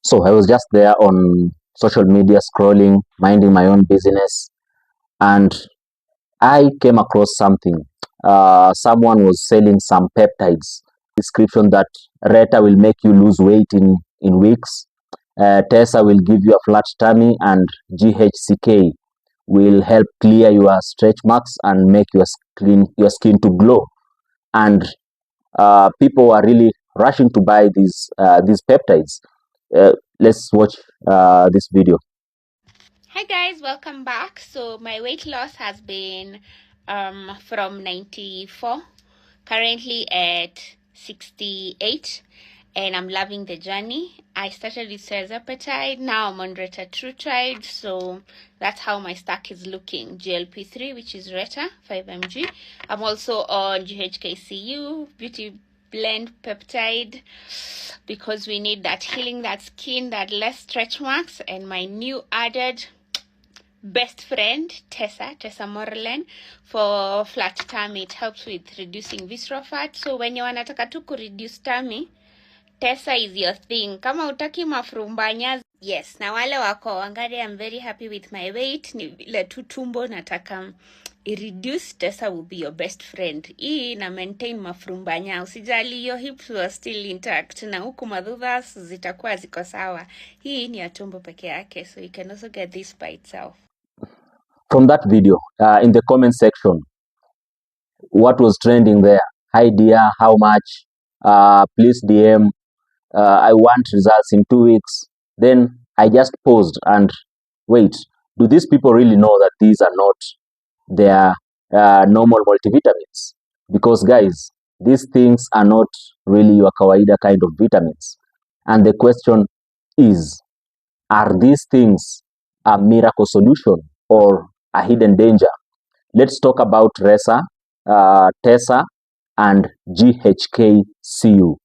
So I was just there on social media scrolling, minding my own business, and I came across something. Someone was selling some peptides. Description that Reta will make you lose weight in weeks. Tesa will give you a flat tummy, and GHK will help clear your stretch marks and make your skin to glow. And people are really rushing to buy these peptides. Let's watch this video. Hi guys, welcome back. So my weight loss has been from 94 currently at 68, and I'm loving the journey. I started with Tesa, now I'm on Reta, so that's how my stack is looking. GLP-3, which is Reta 5 mg. I'm also on GHK-Cu beauty blend peptide because we need that healing, that skin, that less stretch marks, and my new added best friend Tesa Morland for flat tummy. It helps with reducing visceral fat. So when you wanataka tu reduce tummy, Tesa is your thing. Kama utaki mafrumbanya, yes. Na wale wako wangari, I'm very happy with my weight. Ni vile tu tumbo nataka reduce. Tesa will be your best friend. Hii na maintain mafrumbanya. Usijali, your hips were still intact. Na huku madhuvas zitakuwa ziko sawa. Hii ni ya tumbo peke yake. So you can also get this by itself. From that video, in the comment section, what was trending there? Hi dear, how much? Please DM. I want results in 2 weeks. Then I just paused and wait. Do these people really know that these are not their normal multivitamins? Because guys, these things are not really your kawaida kind of vitamins. And the question is, are these things a miracle solution or a hidden danger? Let's talk about Resa, Tesa, and GHK-Cu.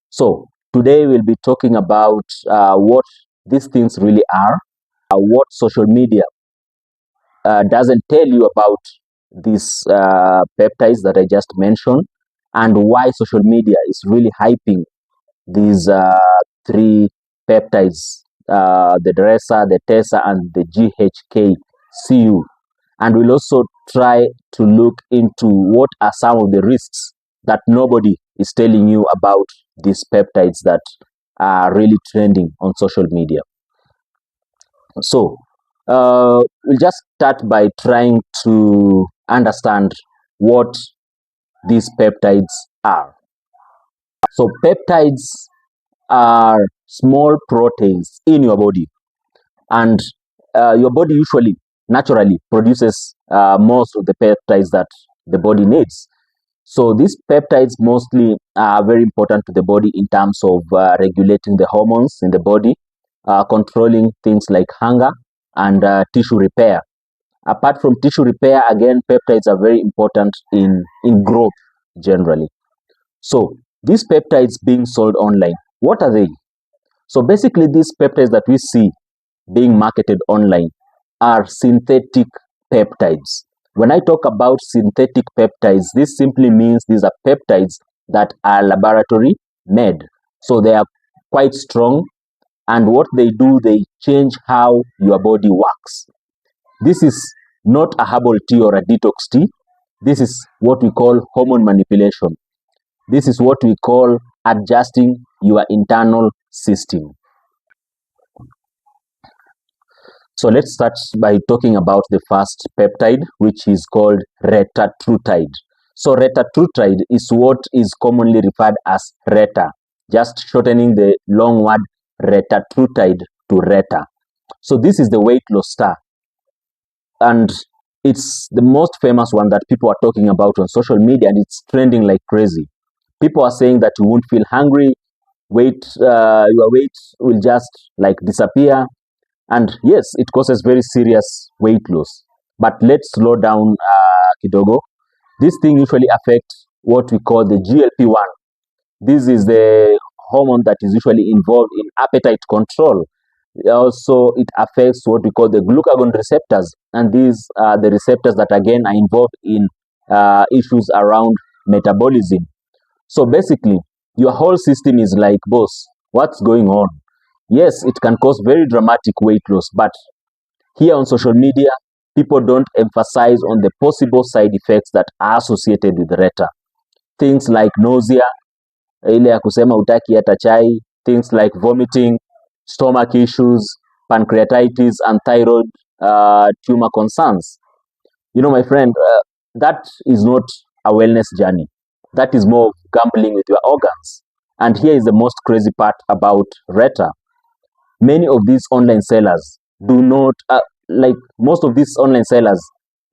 So today we'll be talking about what these things really are, what social media doesn't tell you about these peptides that I just mentioned, and why social media is really hyping these three peptides, the Resa, the Tesa, and the GHK-Cu. And we'll also try to look into what are some of the risks that nobody is telling you about these peptides that are really trending on social media. So we'll just start by trying to understand what these peptides are. So peptides are small proteins in your body, and your body usually naturally produces most of the peptides that the body needs. So these peptides mostly are very important to the body in terms of regulating the hormones in the body, controlling things like hunger and tissue repair. Apart from tissue repair, again, peptides are very important in growth generally. So these peptides being sold online, what are they? So basically, these peptides that we see being marketed online are synthetic peptides. When I talk about synthetic peptides, this simply means these are peptides that are laboratory made. So they are quite strong, and what they do, they change how your body works. This is not a herbal tea or a detox tea. This is what we call hormone manipulation. This is what we call adjusting your internal system. So let's start by talking about the first peptide, which is called retatrutide. So retatrutide is what is commonly referred as Reta, just shortening the long word retatrutide to Reta. So this is the weight loss star, and it's the most famous one that people are talking about on social media, and it's trending like crazy. People are saying that you won't feel hungry, your weight will just like disappear, and yes, it causes very serious weight loss. But let's slow down kidogo. This thing usually affects what we call the GLP-1. This is the hormone that is usually involved in appetite control. Also, it affects what we call the glucagon receptors, and these are the receptors that again are involved in issues around metabolism. So basically, your whole system is like, boss, what's going on? Yes, it can cause very dramatic weight loss, but here on social media, people don't emphasize on the possible side effects that are associated with Reta. Things like nausea, ile ya kusema utaki hata chai, things like vomiting, stomach issues, pancreatitis, and thyroid tumor concerns. You know, my friend, that is not a wellness journey. That is more gambling with your organs. And here is the most crazy part about Reta. Many of these online sellers do not, like most of these online sellers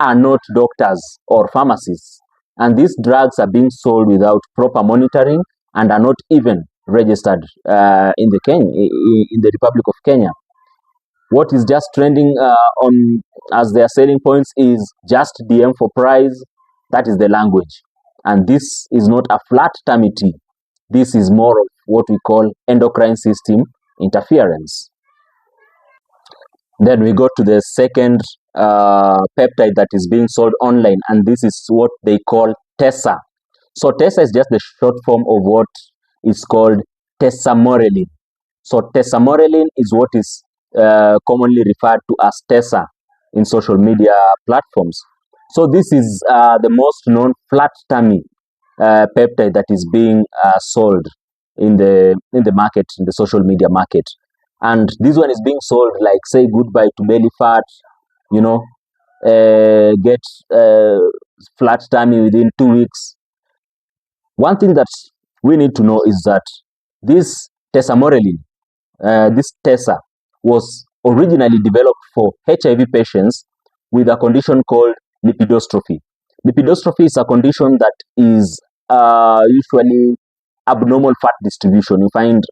are not doctors or pharmacists. And these drugs are being sold without proper monitoring and are not even registered in the Republic of Kenya. What is just trending on as their selling points is just DM for price. That is the language. And this is not a flat tummy tea. This is more of what we call endocrine system interference. Then we go to the second peptide that is being sold online, and this is what they call Tesa. So Tesa is just the short form of what is called tesamorelin. So tesamorelin is what is commonly referred to as Tesa in social media platforms. So this is the most known flat tummy peptide that is being sold in the market, in the social media market. And this one is being sold like say goodbye to belly fat, you know, get flat tummy within 2 weeks. One thing that we need to know is that this tesamorelin, this Tesa, was originally developed for HIV patients with a condition called lipidostrophy. Lipidostrophy is a condition that is usually abnormal fat distribution. You find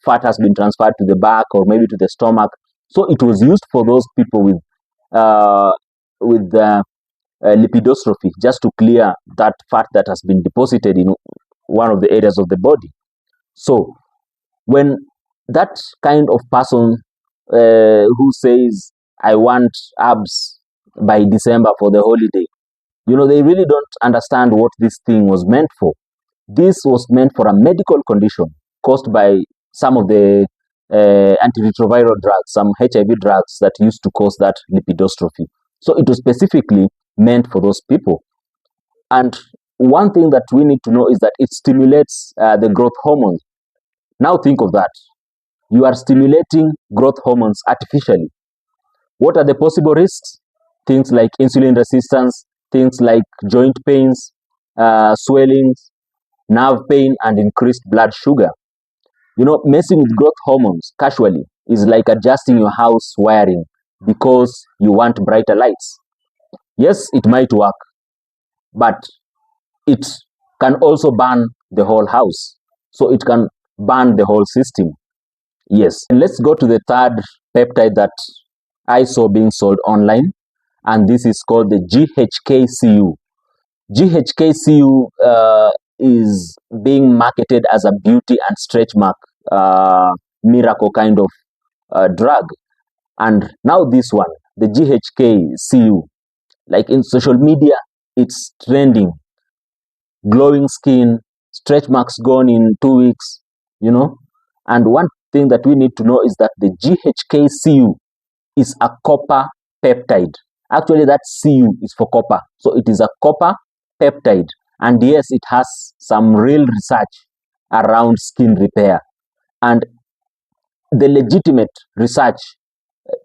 fat has been transferred to the back or maybe to the stomach. So it was used for those people uh, with lipidostrophy, just to clear that fat that has been deposited in one of the areas of the body. So when that kind of person who says, I want abs by December for the holiday, they really don't understand what this thing was meant for. This was meant for a medical condition caused by some of the antiretroviral drugs, some HIV drugs that used to cause that lipidostrophy. So it was specifically meant for those people. And one thing that we need to know is that it stimulates the growth hormones. Now think of that. You are stimulating growth hormones artificially. What are the possible risks? Things like insulin resistance, things like joint pains, swellings, nerve pain, and increased blood sugar. Messing with growth hormones casually is like adjusting your house wiring because you want brighter lights. Yes, it might work, but it can also burn the whole house. So it can burn the whole system. Yes. And let's go to the third peptide that I saw being sold online, and this is called the GHK-Cu. GHK-Cu is being marketed as a beauty and stretch mark miracle kind of drug. And now this one, the GHK-Cu, like in social media, it's trending. Glowing skin, stretch marks gone in 2 weeks, And one thing that we need to know is that the GHK-Cu is a copper peptide. Actually, that Cu is for copper. So it is a copper peptide. And yes, it has some real research around skin repair. And the legitimate research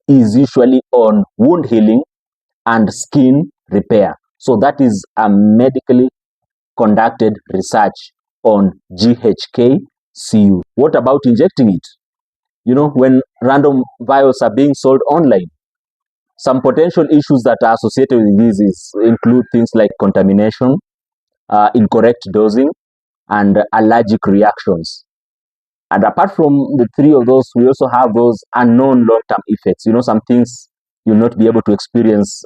is usually on wound healing and skin repair. So that is a medically conducted research on GHK-Cu. What about injecting it? When random vials are being sold online, some potential issues that are associated with this include things like contamination, incorrect dosing, and allergic reactions. And apart from the three of those, we also have those unknown long-term effects. Some things you'll not be able to experience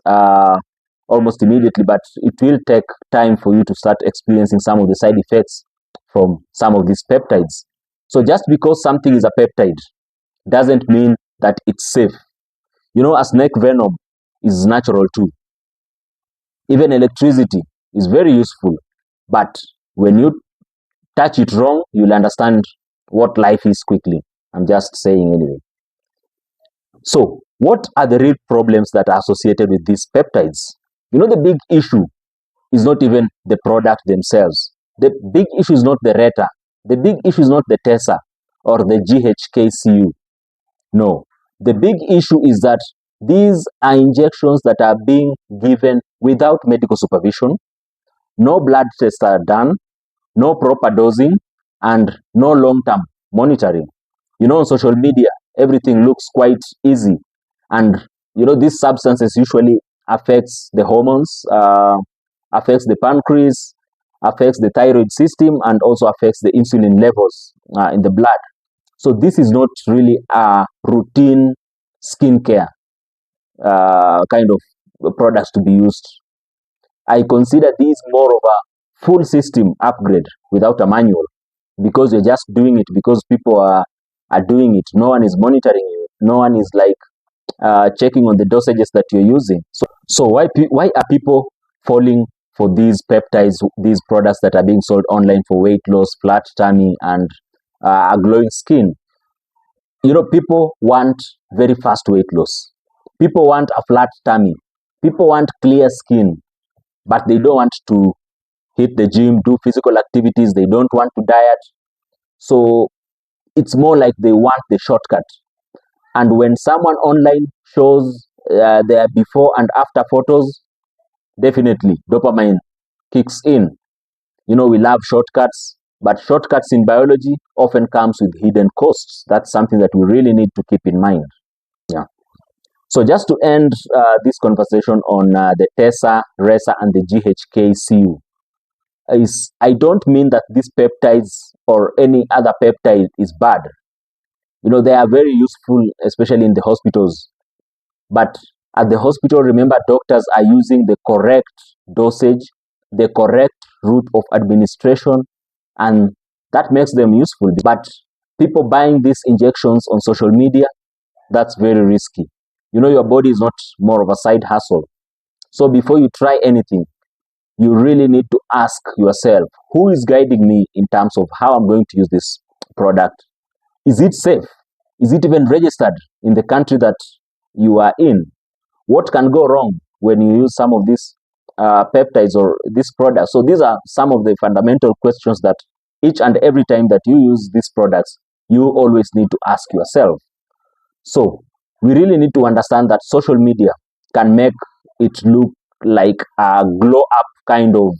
almost immediately, but it will take time for you to start experiencing some of the side effects from some of these peptides. So just because something is a peptide doesn't mean that it's safe. A snake venom is natural too. Even electricity is very useful, but when you touch it wrong, you'll understand what life is quickly. I'm just saying anyway. So, what are the real problems that are associated with these peptides? You know, the big issue is not even the product themselves. The big issue is not the Reta. The big issue is not the Tesa or the GHK-Cu. No. The big issue is that these are injections that are being given without medical supervision. No blood tests are done, no proper dosing, and no long-term monitoring. You know, on social media, everything looks quite easy. And, you know, these substances usually affects the hormones, affects the pancreas, affects the thyroid system, and also affects the insulin levels in the blood. So this is not really a routine skincare kind of products to be used. I consider these more of a full system upgrade without a manual, because you're just doing it because people are doing it. No one is monitoring you. No one is like checking on the dosages that you're using. So why are people falling for these peptides, these products that are being sold online for weight loss, flat tummy, and a glowing skin? You know, people want very fast weight loss. People want a flat tummy. People want clear skin, but they don't want to hit the gym, do physical activities. They don't want to diet. So it's more like they want the shortcut. And when someone online shows their before and after photos, definitely dopamine kicks in. You know, we love shortcuts, but shortcuts in biology often comes with hidden costs. That's something that we really need to keep in mind. Yeah. So just to end this conversation on the Tesa, Resa, and the GHK-Cu, is I don't mean that these peptides or any other peptide is bad. You know, they are very useful, especially in the hospitals. But at the hospital, remember, doctors are using the correct dosage, the correct route of administration, and that makes them useful. But people buying these injections on social media, that's very risky. You know, your body is not more of a side hustle. So before you try anything, you really need to ask yourself, who is guiding me in terms of how I'm going to use this product? Is it safe? Is it even registered in the country that you are in? What can go wrong when you use some of these peptides or these products? So these are some of the fundamental questions that each and every time that you use these products, you always need to ask yourself. So we really need to understand that social media can make it look like a glow up kind of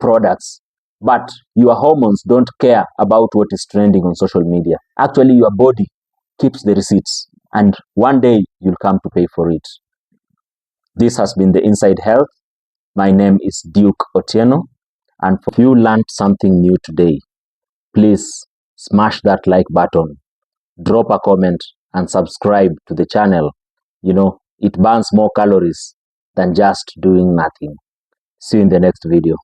products, but your hormones don't care about what is trending on social media. Actually, your body keeps the receipts, and one day you'll come to pay for it. This has been the Inside Health. My name is Duke Otieno, and if you learned something new today, please smash that like button, drop a comment, and subscribe to the channel. You know, it burns more calories than just doing nothing. See you in the next video.